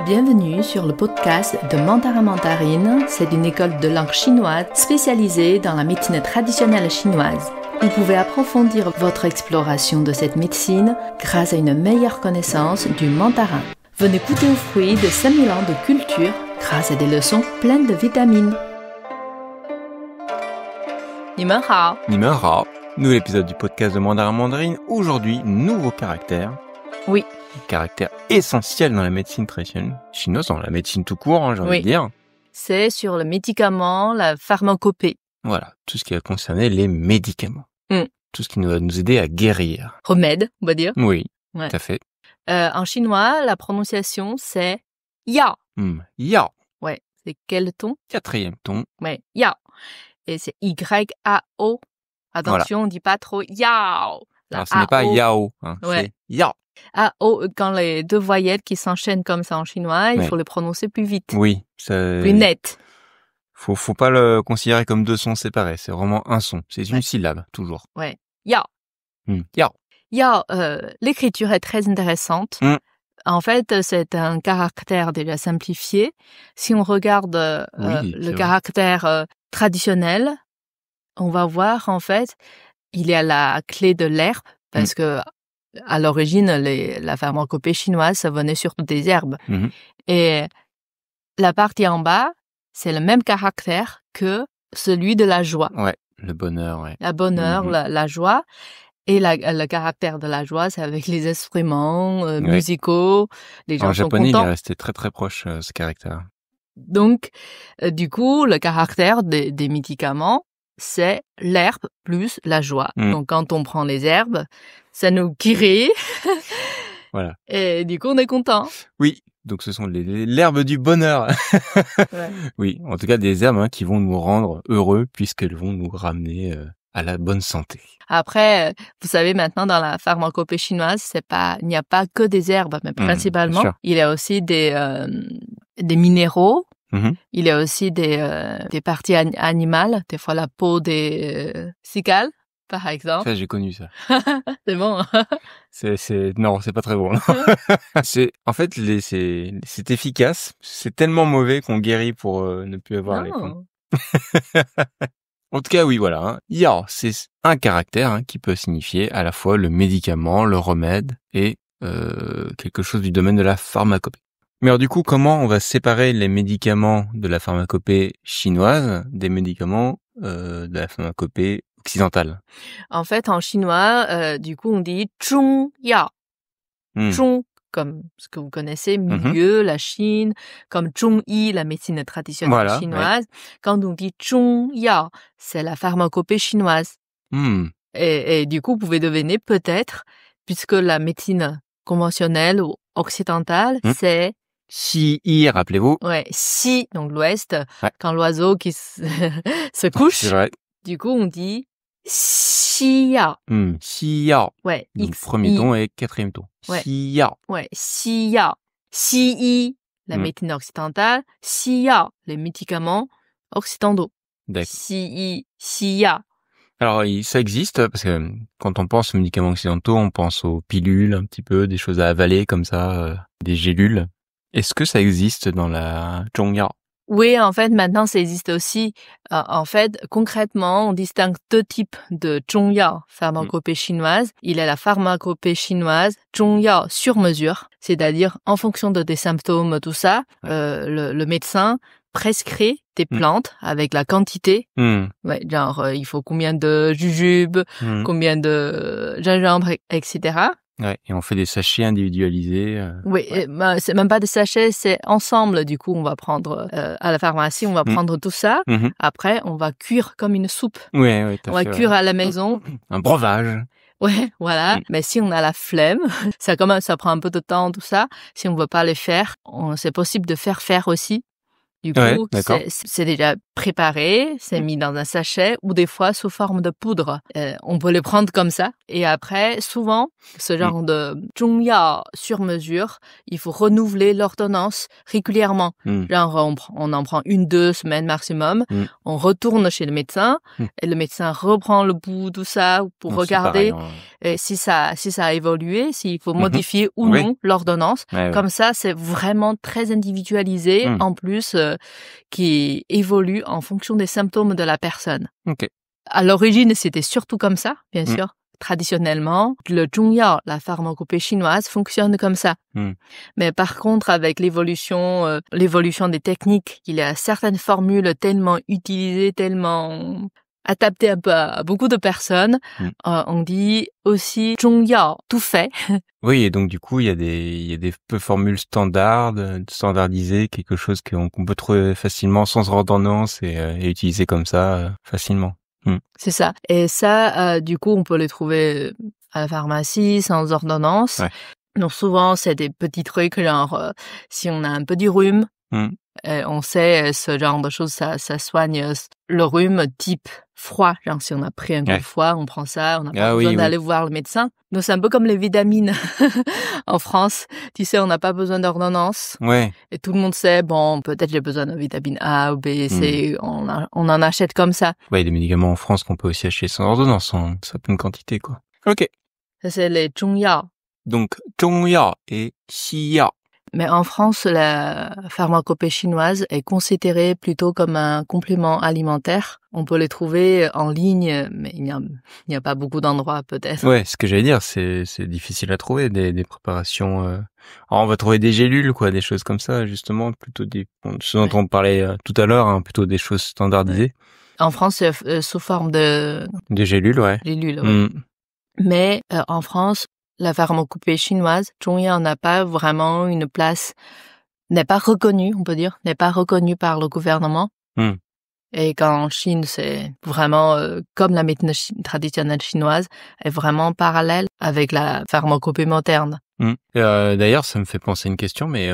Bienvenue sur le podcast de Mandarin Mandarine. C'est une école de langue chinoise spécialisée dans la médecine traditionnelle chinoise. Vous pouvez approfondir votre exploration de cette médecine grâce à une meilleure connaissance du mandarin. Venez goûter aux fruits de 5000 ans de culture grâce à des leçons pleines de vitamines. 你们好. 你们好. Nouvel épisode du podcast de Mandarin Mandarine. Aujourd'hui, nouveau caractère. Oui. Caractère essentiel dans la médecine traditionnelle chinoise, dans la médecine tout court, j'ai envie de dire. C'est sur le médicament, la pharmacopée. Voilà, tout ce qui va concerner les médicaments. Tout ce qui va nous aider à guérir. Remède, on va dire. Oui, Ouais. tout à fait. En chinois, la prononciation, c'est yao. Yao, Ouais, c'est quel ton? 4e ton. Ouais, yao. Et c'est Y-A-O. Attention, on dit pas trop yao. La Alors, ce n'est pas A-O. yao, hein, Ouais. c'est yao. A-O, quand les deux voyelles qui s'enchaînent comme ça en chinois, il Ouais. faut les prononcer plus vite, Oui, ça... plus net. Faut pas le considérer comme deux sons séparés, c'est vraiment un son. C'est une syllabe, toujours. Ouais, yao. Yao. Yao, l'écriture est très intéressante. En fait, c'est un caractère déjà simplifié. Si on regarde Oui, le c'est vrai. caractère traditionnel, on va voir, en fait, il y a la clé de l'herbe, parce que à l'origine, la pharmacopée chinoise, ça venait surtout des herbes. Mhm. Et la partie en bas, c'est le même caractère que celui de la joie. Ouais, le bonheur, ouais. La bonheur, Mhm. la joie. Et le caractère de la joie, c'est avec les instruments musicaux. Les gens En sont japonais, il contents. est resté très très proche, ce caractère. Donc, du coup, le caractère des médicaments, c'est l'herbe plus la joie. Donc, quand on prend les herbes, ça nous guérit. Voilà. Et du coup, on est content. Oui, donc ce sont l'herbe du bonheur. Ouais. Oui, en tout cas des herbes qui vont nous rendre heureux puisqu'elles vont nous ramener à la bonne santé. Après, vous savez, maintenant, dans la pharmacopée chinoise, il n'y a pas que des herbes, mais principalement, bien sûr. il y a aussi des minéraux. Mhm. Il y a aussi des parties animales, des fois la peau des cigales, par exemple. Ça, j'ai connu ça. C'est bon. Non, c'est pas très bon. En fait, c'est efficace. C'est tellement mauvais qu'on guérit pour ne plus avoir les Non. En tout cas, oui, voilà. Hein. Yao, c'est un caractère qui peut signifier à la fois le médicament, le remède et quelque chose du domaine de la pharmacopée. Mais alors du coup, comment on va séparer les médicaments de la pharmacopée chinoise des médicaments de la pharmacopée occidentale? En fait, en chinois, du coup, on dit zhong yao. Zhong, comme ce que vous connaissez, milieu, la Chine, comme zhongyi, la médecine traditionnelle Voilà, chinoise. Quand on dit zhong yao, c'est la pharmacopée chinoise. Et du coup, vous pouvez deviner peut-être, puisque la médecine conventionnelle ou occidentale, c'est Xi, rappelez-vous. si, donc l'ouest, Ouais. quand l'oiseau qui se couche, C'est vrai. du coup, on dit xi yao. Xi yao. Ouais, Donc, premier ton et 4e ton. Ouais. Xi yao. Ouais, xi yao. Xi, la médecine occidentale, xi yao, les médicaments occidentaux. D'accord. Xi yao. Alors, ça existe, parce que quand on pense aux médicaments occidentaux, on pense aux pilules, un petit peu, des choses à avaler comme ça, des gélules. Est-ce que ça existe dans la zhongyao? Oui, en fait, maintenant, ça existe aussi. En fait, concrètement, on distingue deux types de zhongyao, pharmacopée chinoise. Il y a la pharmacopée chinoise, zhongyao sur mesure, c'est-à-dire en fonction de des symptômes, tout ça, le médecin prescrit des plantes avec la quantité. Ouais, genre, il faut combien de jujubes, combien de gingembre, etc. Ouais, et on fait des sachets individualisés. Oui, c'est même pas des sachets, c'est ensemble. Du coup, on va prendre à la pharmacie, on va prendre tout ça. Après, on va cuire comme une soupe. Ouais, On va cuire à la maison. Un breuvage. Ouais, voilà. Mais si on a la flemme, ça prend un peu de temps, tout ça. Si on veut pas le faire, c'est possible de faire aussi Du Ouais, coup, d'accord. c'est déjà préparé, c'est mis dans un sachet ou des fois sous forme de poudre. On peut les prendre comme ça. Et après, souvent, ce genre de 中药 sur mesure, il faut renouveler l'ordonnance régulièrement. Genre, on en prend 1-2 semaines maximum. On retourne chez le médecin et le médecin reprend le bout, tout ça, pour Non, c'est regarder pareil, hein. si ça a évolué, s'il faut modifier ou Oui. non l'ordonnance. Ouais, Comme ça, c'est vraiment très individualisé, en plus, qui évolue en fonction des symptômes de la personne. Ok. À l'origine, c'était surtout comme ça, bien sûr. Traditionnellement, le 中药, la pharmacopée chinoise, fonctionne comme ça. Mais par contre, avec l'évolution des techniques, il y a certaines formules tellement utilisées, tellement adaptées un peu à beaucoup de personnes. On dit aussi 中药 tout fait. Oui, et donc du coup, il y a des peu formules standardisées, quelque chose qu'on peut trouver facilement sans ordonnance et utiliser comme ça facilement. C'est ça. Et ça, du coup, on peut les trouver à la pharmacie sans ordonnance. Ouais. Donc souvent, c'est des petits trucs genre si on a un petit rhume, on sait ce genre de choses, ça soigne le rhume type froid. Genre si on a pris un coup de froid, on prend ça, on n'a pas besoin d'aller voir le médecin. Donc c'est un peu comme les vitamines en France. Tu sais, on n'a pas besoin d'ordonnance. Ouais. Et tout le monde sait, bon, peut-être j'ai besoin de vitamine A ou B, C, on en achète comme ça. Ouais, il y a des médicaments en France qu'on peut aussi acheter sans ordonnance, en certaine quantité, quoi. Ok. Ça, c'est les 中药. Donc, 中药 et 西药. Mais en France, la pharmacopée chinoise est considérée plutôt comme un complément alimentaire. On peut les trouver en ligne, mais il n'y a pas beaucoup d'endroits peut-être. Ouais, ce que j'allais dire, c'est difficile à trouver des préparations. Alors on va trouver des gélules, quoi, des choses comme ça, justement, plutôt ce dont on parlait tout à l'heure, hein, plutôt des choses standardisées. En France, c'est sous forme de des gélules, ouais. Gélules, ouais. Mais en France, la pharmacopée chinoise, 中药 n'a pas vraiment une place, n'est pas reconnue, on peut dire, n'est pas reconnue par le gouvernement. Et qu'en Chine, c'est vraiment comme la médecine traditionnelle chinoise, est vraiment parallèle avec la pharmacopée moderne. D'ailleurs, ça me fait penser à une question, mais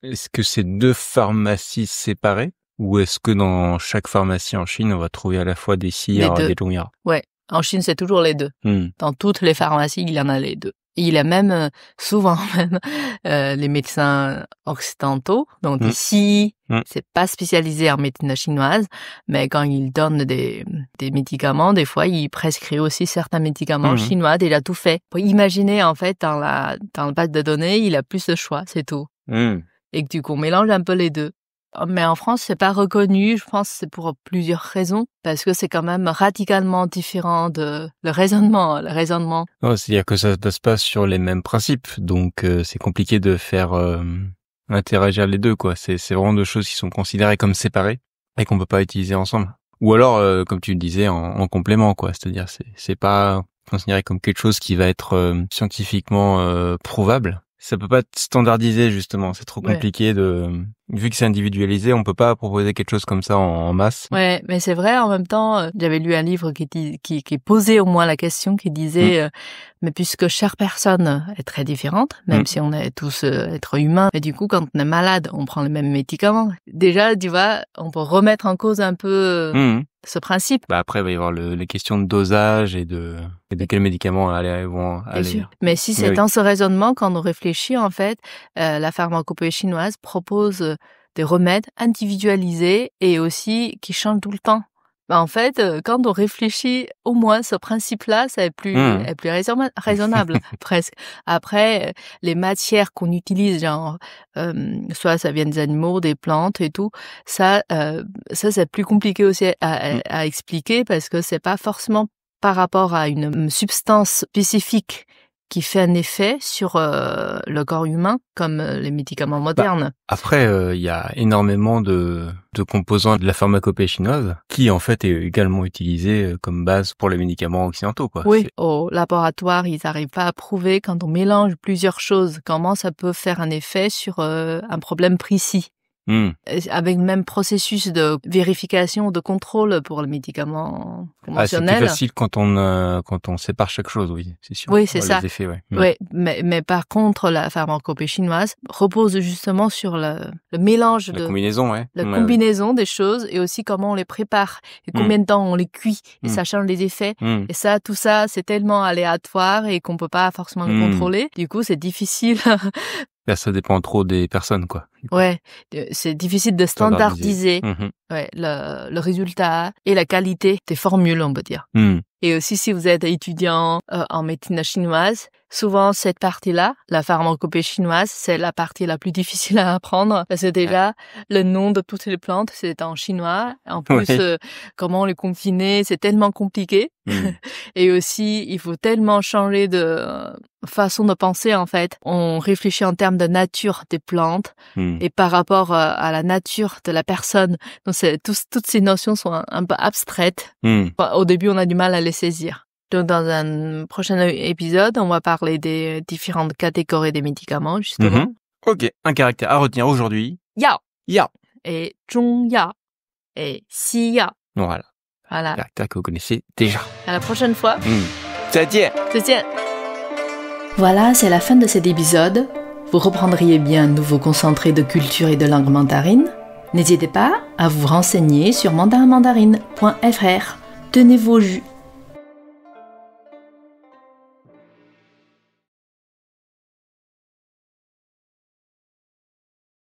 est-ce que c'est 2 pharmacies séparées ou est-ce que dans chaque pharmacie en Chine, on va trouver à la fois des 西药 et des 中药? Ouais. En Chine, c'est toujours les 2. Dans toutes les pharmacies, il y en a les 2. Et il y a même, souvent même, les médecins occidentaux, donc ici, c'est pas spécialisé en médecine chinoise, mais quand ils donnent des médicaments, des fois, ils prescrivent aussi certains médicaments chinois déjà tout fait. Pour imaginer, en fait, dans le base de données, il a plus de choix, c'est tout. Et que du coup, on mélange un peu les 2. Mais en France, c'est pas reconnu. Je pense que c'est pour plusieurs raisons. Parce que c'est quand même radicalement différent de le raisonnement. Non, c'est-à-dire que ça se passe sur les mêmes principes. Donc, c'est compliqué de faire interagir les deux, quoi. C'est vraiment 2 choses qui sont considérées comme séparées et qu'on peut pas utiliser ensemble. Ou alors, comme tu le disais, en complément, quoi. C'est-à-dire, c'est pas considéré comme quelque chose qui va être scientifiquement prouvable. Ça peut pas être standardisé, justement. C'est trop compliqué vu que c'est individualisé, on peut pas proposer quelque chose comme ça en masse. Ouais, mais c'est vrai, en même temps, j'avais lu un livre qui posait au moins la question, qui disait, mais puisque chaque personne est très différente, même si on est tous êtres humains, et du coup, quand on est malade, on prend les mêmes médicaments. Déjà, tu vois, on peut remettre en cause un peu ce principe. Bah après, il va y avoir les questions de dosage et de quels médicaments vont aller. Sûr. Mais si c'est dans ce raisonnement, quand on réfléchit, en fait, la pharmacopée chinoise propose des remèdes individualisés et aussi qui changent tout le temps. Bah, en fait, quand on réfléchit au moins ce principe-là, ça est plus raisonnable presque. Après, les matières qu'on utilise, genre soit ça vient des animaux, des plantes et tout, ça c'est plus compliqué aussi à expliquer parce que c'est pas forcément par rapport à une substance spécifique qui fait un effet sur le corps humain, comme les médicaments modernes. Après, il y a énormément de composants de la pharmacopée chinoise qui, en fait, est également utilisée comme base pour les médicaments occidentaux, quoi. Oui, au laboratoire, ils n'arrivent pas à prouver, quand on mélange plusieurs choses, comment ça peut faire un effet sur un problème précis. avec le même processus de vérification, de contrôle pour les médicaments conventionnels. C'est plus facile quand on sépare chaque chose, oui, c'est sûr. Oui, c'est ça. Les effets, ouais. Oui, mais par contre, la pharmacopée chinoise repose justement sur le mélange la combinaison, ouais. La combinaison des choses et aussi comment on les prépare et combien de temps on les cuit et ça change les effets. Et ça, tout ça, c'est tellement aléatoire et qu'on peut pas forcément le contrôler. Du coup, c'est difficile. Là, ça dépend trop des personnes, quoi. Ouais, c'est difficile de standardiser le résultat et la qualité des formules, on peut dire. Et aussi, si vous êtes étudiant en médecine chinoise, souvent cette partie-là, la pharmacopée chinoise, c'est la partie la plus difficile à apprendre parce que déjà, le nom de toutes les plantes, c'est en chinois. En plus, comment les combiner, c'est tellement compliqué. Et aussi, il faut tellement changer de façon de penser, en fait. On réfléchit en termes de nature des plantes et par rapport à la nature de la personne. Donc, toutes ces notions sont un peu abstraites. Au début, on a du mal à les saisir. Donc, dans un prochain épisode, on va parler des différentes catégories des médicaments, justement. Ok, un caractère à retenir aujourd'hui. Yao. Yao. Et zhong yao. Et xi yao. Voilà. Caractère que vous connaissez déjà. À la prochaine fois. 再见. 再见. Voilà, c'est la fin de cet épisode. Vous reprendriez bien un nouveau concentré de culture et de langue mandarine. N'hésitez pas à vous renseigner sur mandarinmandarine.fr. Tenez vos jus.